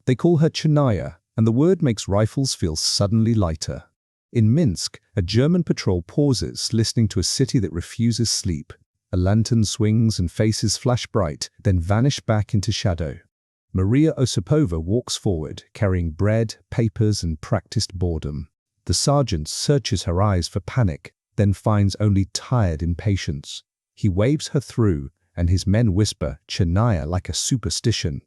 They call her Chernaya, and the word makes rifles feel suddenly lighter. In Minsk, a German patrol pauses, listening to a city that refuses sleep. A lantern swings and faces flash bright, then vanish back into shadow. Mariya Osipova walks forward, carrying bread, papers, and practiced boredom. The sergeant searches her eyes for panic, then finds only tired impatience. He waves her through, and his men whisper Chernaya like a superstition.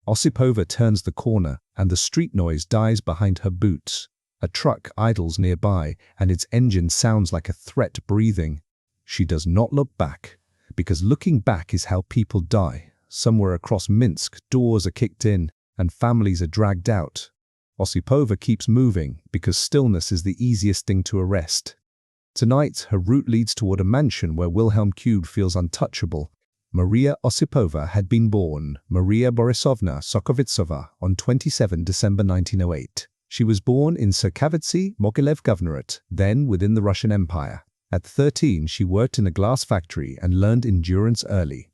Osipova turns the corner, and the street noise dies behind her boots. A truck idles nearby, and its engine sounds like a threat breathing. She does not look back, because looking back is how people die. Somewhere across Minsk, doors are kicked in, and families are dragged out. Osipova keeps moving, because stillness is the easiest thing to arrest. Tonight, her route leads toward a mansion where Wilhelm Kube feels untouchable. Mariya Osipova had been born Mariya Borisovna Sokovitsova on 27 December 1908. She was born in Serkavitsy, Mogilev Governorate, then within the Russian Empire. At 13, she worked in a glass factory and learned endurance early.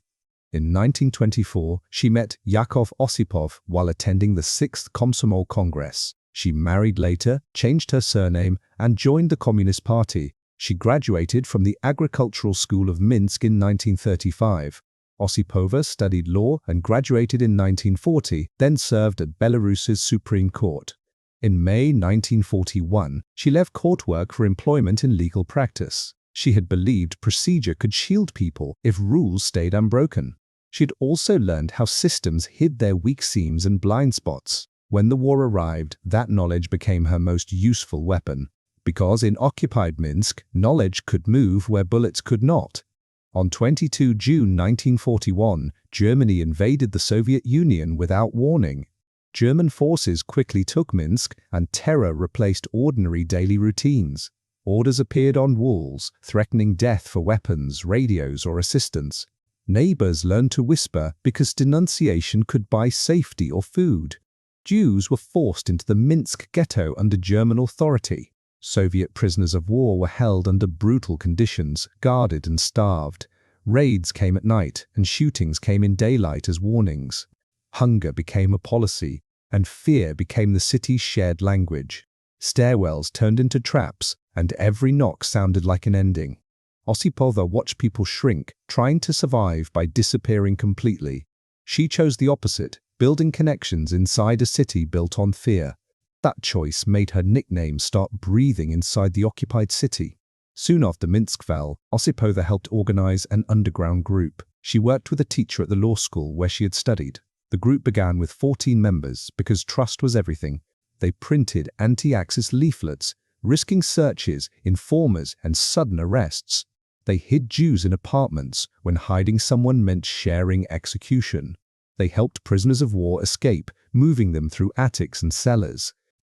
In 1924, she met Yakov Osipov while attending the 6th Komsomol Congress. She married later, changed her surname, and joined the Communist Party. She graduated from the Agricultural School of Minsk in 1935. Osipova studied law and graduated in 1940, then served at Belarus's Supreme Court. In May 1941, she left court work for employment in legal practice. She had believed procedure could shield people if rules stayed unbroken. She had also learned how systems hid their weak seams and blind spots. When the war arrived, that knowledge became her most useful weapon. Because in occupied Minsk, knowledge could move where bullets could not. On 22 June 1941, Germany invaded the Soviet Union without warning. German forces quickly took Minsk, and terror replaced ordinary daily routines. Orders appeared on walls, threatening death for weapons, radios, or assistance. Neighbors learned to whisper because denunciation could buy safety or food. Jews were forced into the Minsk ghetto under German authority. Soviet prisoners of war were held under brutal conditions, guarded and starved. Raids came at night, and shootings came in daylight as warnings. Hunger became a policy, and fear became the city's shared language. Stairwells turned into traps, and every knock sounded like an ending. Osipova watched people shrink, trying to survive by disappearing completely. She chose the opposite, building connections inside a city built on fear. That choice made her nickname start breathing inside the occupied city. Soon after Minsk fell, Osipova helped organize an underground group. She worked with a teacher at the law school where she had studied. The group began with 14 members because trust was everything. They printed anti-Axis leaflets, risking searches, informers, and sudden arrests. They hid Jews in apartments when hiding someone meant sharing execution. They helped prisoners of war escape, moving them through attics and cellars.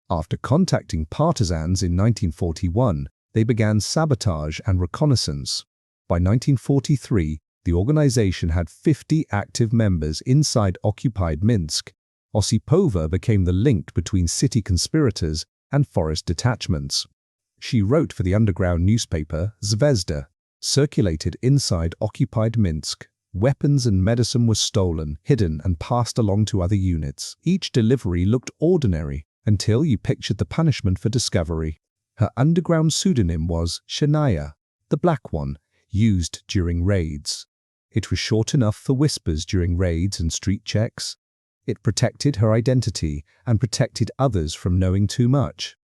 After contacting partisans in 1941, they began sabotage and reconnaissance. By 1943, the organization had 50 active members inside occupied Minsk. Osipova became the link between city conspirators and forest detachments. She wrote for the underground newspaper Zvezda, circulated inside occupied Minsk. Weapons and medicine were stolen, hidden, and passed along to other units. Each delivery looked ordinary until you pictured the punishment for discovery. Her underground pseudonym was Chernaya, the Black One, used during raids. It was short enough for whispers during raids and street checks. It protected her identity and protected others from knowing too much.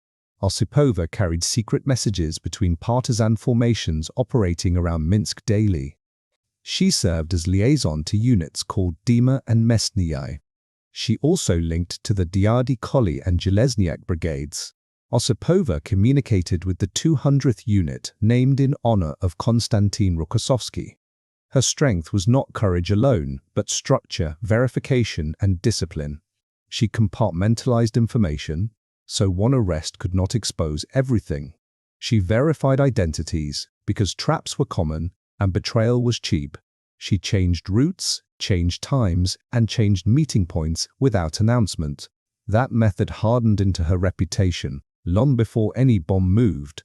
Osipova carried secret messages between partisan formations operating around Minsk daily. She served as liaison to units called Dima and Mesnyi. She also linked to the Diady Koli and Zhelezniak brigades. Osipova communicated with the 200th unit, named in honor of Konstantin Rokossovsky. Her strength was not courage alone, but structure, verification, and discipline. She compartmentalized information, so one arrest could not expose everything. She verified identities because traps were common and betrayal was cheap. She changed routes, changed times, and changed meeting points without announcement. That method hardened into her reputation long before any bomb moved.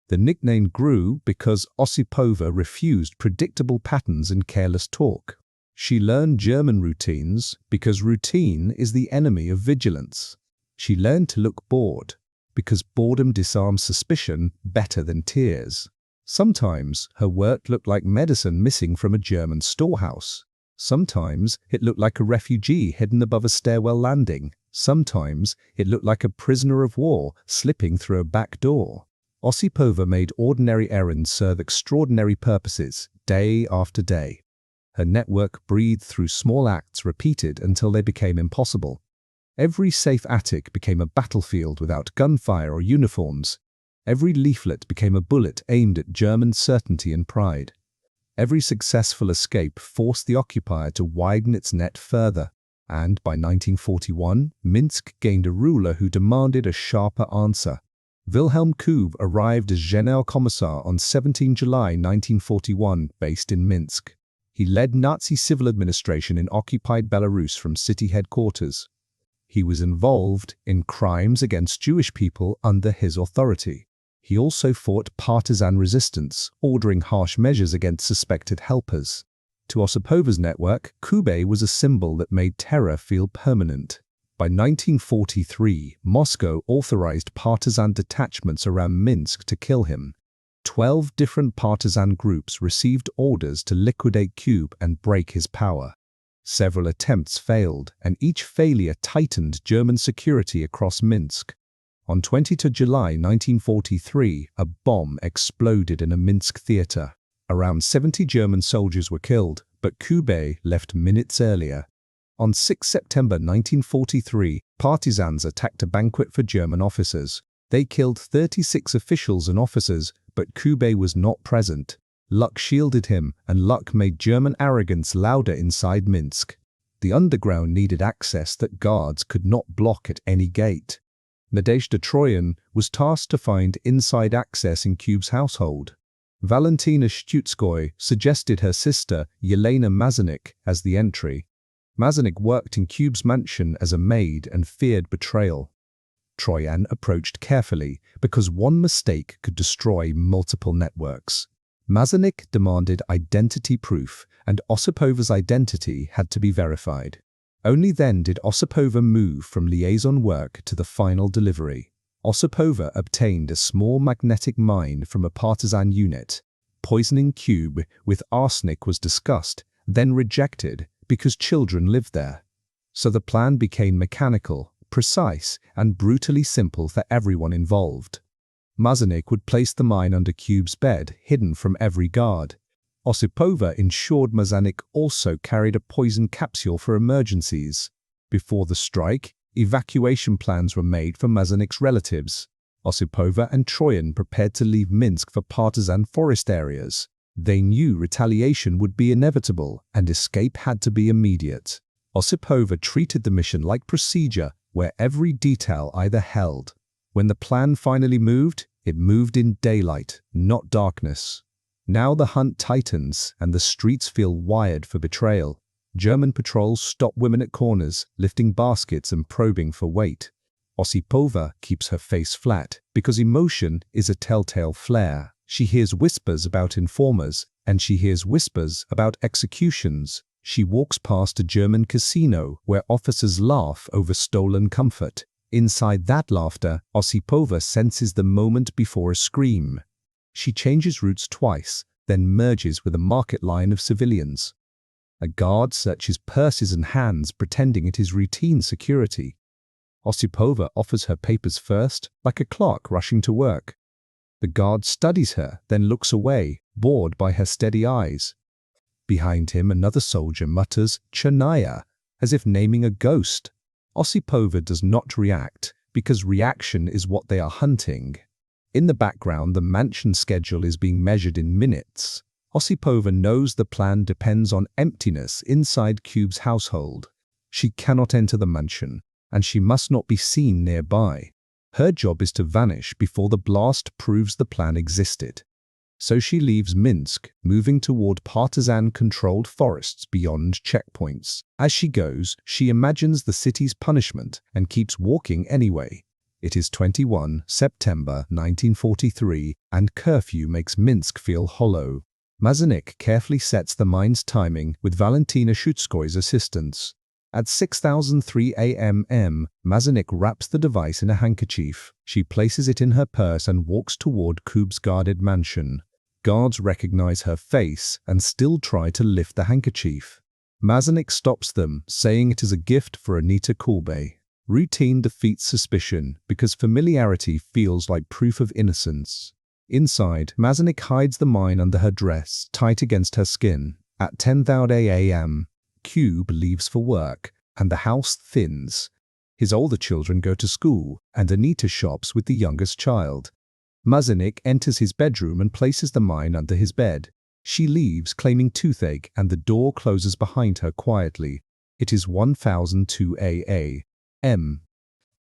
The nickname grew because Osipova refused predictable patterns and careless talk. She learned German routines because routine is the enemy of vigilance. She learned to look bored because boredom disarms suspicion better than tears. Sometimes her work looked like medicine missing from a German storehouse. Sometimes it looked like a refugee hidden above a stairwell landing. Sometimes it looked like a prisoner of war slipping through a back door. Osipova made ordinary errands serve extraordinary purposes, day after day. Her network breathed through small acts repeated until they became impossible. Every safe attic became a battlefield without gunfire or uniforms. Every leaflet became a bullet aimed at German certainty and pride. Every successful escape forced the occupier to widen its net further, and by 1941, Minsk gained a ruler who demanded a sharper answer. Wilhelm Kube arrived as Generalkommissar on 17 July 1941, based in Minsk. He led Nazi civil administration in occupied Belarus from city headquarters. He was involved in crimes against Jewish people under his authority. He also fought partisan resistance, ordering harsh measures against suspected helpers. To Osipova's network, Kube was a symbol that made terror feel permanent. By 1943, Moscow authorized partisan detachments around Minsk to kill him. 12 different partisan groups received orders to liquidate Kube and break his power. Several attempts failed, and each failure tightened German security across Minsk. On 22 July 1943, a bomb exploded in a Minsk theater. Around 70 German soldiers were killed, but Kube left minutes earlier. On 6 September 1943, partisans attacked a banquet for German officers. They killed 36 officials and officers, but Kube was not present. Luck shielded him, and luck made German arrogance louder inside Minsk. The underground needed access that guards could not block at any gate. Nadezhda Troyan was tasked to find inside access in Kube's household. Valentina Stutskoy suggested her sister Yelena Mazanik as the entry. Mazanik worked in Kube's mansion as a maid and feared betrayal. Troyan approached carefully because one mistake could destroy multiple networks. Mazanik demanded identity proof, and Osipova's identity had to be verified. Only then did Osipova move from liaison work to the final delivery. Osipova obtained a small magnetic mine from a partisan unit. Poisoning Kube with arsenic was discussed, then rejected because children lived there. So the plan became mechanical, precise, and brutally simple for everyone involved. Mazanik would place the mine under Kube's bed, hidden from every guard. Osipova ensured Mazanik also carried a poison capsule for emergencies. Before the strike, evacuation plans were made for Mazanik's relatives. Osipova and Troyan prepared to leave Minsk for partisan forest areas. They knew retaliation would be inevitable and escape had to be immediate. Osipova treated the mission like procedure, where every detail either held. When the plan finally moved, it moved in daylight, not darkness. Now the hunt tightens and the streets feel wired for betrayal. German patrols stop women at corners, lifting baskets and probing for weight. Osipova keeps her face flat because emotion is a telltale flare. She hears whispers about informers, and she hears whispers about executions. She walks past a German casino where officers laugh over stolen comfort. Inside that laughter, Osipova senses the moment before a scream. She changes routes twice, then merges with a market line of civilians. A guard searches purses and hands, pretending it is routine security. Osipova offers her papers first, like a clerk rushing to work. The guard studies her, then looks away, bored by her steady eyes. Behind him, another soldier mutters, "Chernaya," as if naming a ghost. Osipova does not react, because reaction is what they are hunting. In the background, the mansion schedule is being measured in minutes. Osipova knows the plan depends on emptiness inside Kube's household. She cannot enter the mansion, and she must not be seen nearby. Her job is to vanish before the blast proves the plan existed. So she leaves Minsk, moving toward partisan-controlled forests beyond checkpoints. As she goes, she imagines the city's punishment and keeps walking anyway. It is 21 September 1943, and curfew makes Minsk feel hollow. Mazanik carefully sets the mine's timing with Valentina Shutskoy's assistance. At 6:03 a.m., Mazanik wraps the device in a handkerchief. She places it in her purse and walks toward Kube's guarded mansion. Guards recognize her face and still try to lift the handkerchief. Mazanik stops them, saying it is a gift for Anita Kube. Routine defeats suspicion because familiarity feels like proof of innocence. Inside, Mazanik hides the mine under her dress, tight against her skin. At 10:30 a.m., Kube leaves for work, and the house thins. His older children go to school, and Anita shops with the youngest child. Mazanik enters his bedroom and places the mine under his bed. She leaves, claiming toothache, and the door closes behind her quietly. It is 1002 a.m.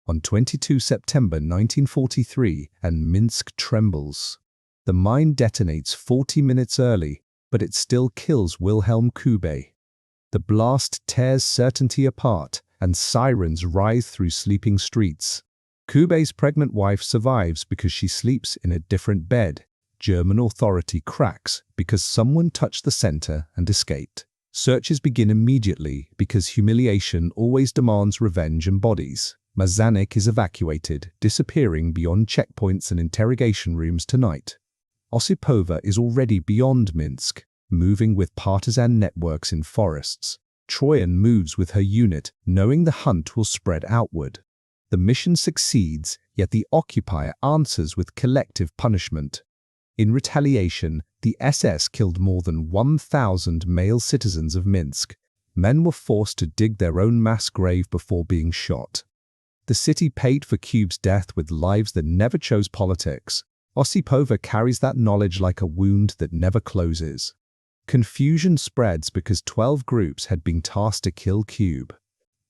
On 22 September 1943, and Minsk trembles. The mine detonates 40 minutes early, but it still kills Wilhelm Kube. The blast tears certainty apart, and sirens rise through sleeping streets. Kube's pregnant wife survives because she sleeps in a different bed. German authority cracks because someone touched the center and escaped. Searches begin immediately because humiliation always demands revenge and bodies. Mazanik is evacuated, disappearing beyond checkpoints and interrogation rooms tonight. Osipova is already beyond Minsk, moving with partisan networks in forests. Troyan moves with her unit, knowing the hunt will spread outward. The mission succeeds, yet the occupier answers with collective punishment. In retaliation, the SS killed more than 1,000 male citizens of Minsk. Men were forced to dig their own mass grave before being shot. The city paid for Kube's death with lives that never chose politics. Osipova carries that knowledge like a wound that never closes. Confusion spreads because 12 groups had been tasked to kill Kube.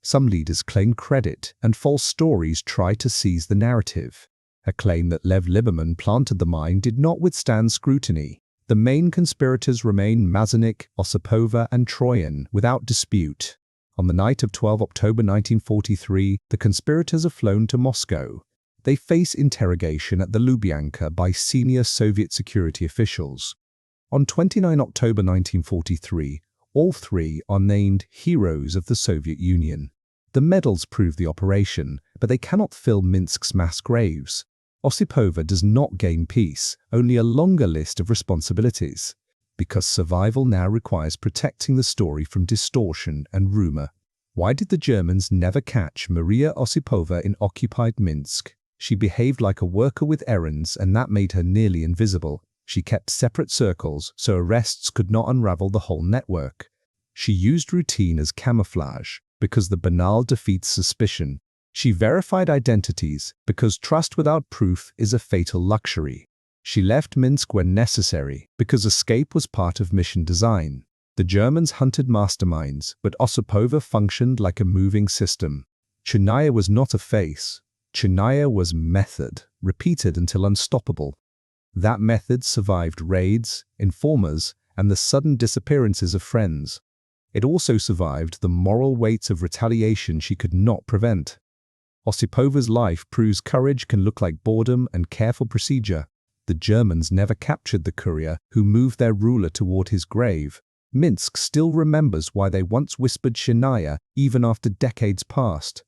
Some leaders claim credit, and false stories try to seize the narrative. A claim that Lev Liberman planted the mine did not withstand scrutiny. The main conspirators remain Mazanik, Osipova, and Troyan, without dispute. On the night of 12 October 1943, the conspirators are flown to Moscow. They face interrogation at the Lubyanka by senior Soviet security officials. On 29 October 1943, all three are named Heroes of the Soviet Union. The medals prove the operation, but they cannot fill Minsk's mass graves. Osipova does not gain peace, only a longer list of responsibilities. Because survival now requires protecting the story from distortion and rumor. Why did the Germans never catch Mariya Osipova in occupied Minsk? She behaved like a worker with errands, and that made her nearly invisible. She kept separate circles, so arrests could not unravel the whole network. She used routine as camouflage, because the banal defeats suspicion. She verified identities, because trust without proof is a fatal luxury. She left Minsk when necessary, because escape was part of mission design. The Germans hunted masterminds, but Osipova functioned like a moving system. Chernaya was not a face. Chernaya was method, repeated until unstoppable. That method survived raids, informers, and the sudden disappearances of friends. It also survived the moral weights of retaliation she could not prevent. Osipova's life proves courage can look like boredom and careful procedure. The Germans never captured the courier who moved their ruler toward his grave. Minsk still remembers why they once whispered Chernaya even after decades passed.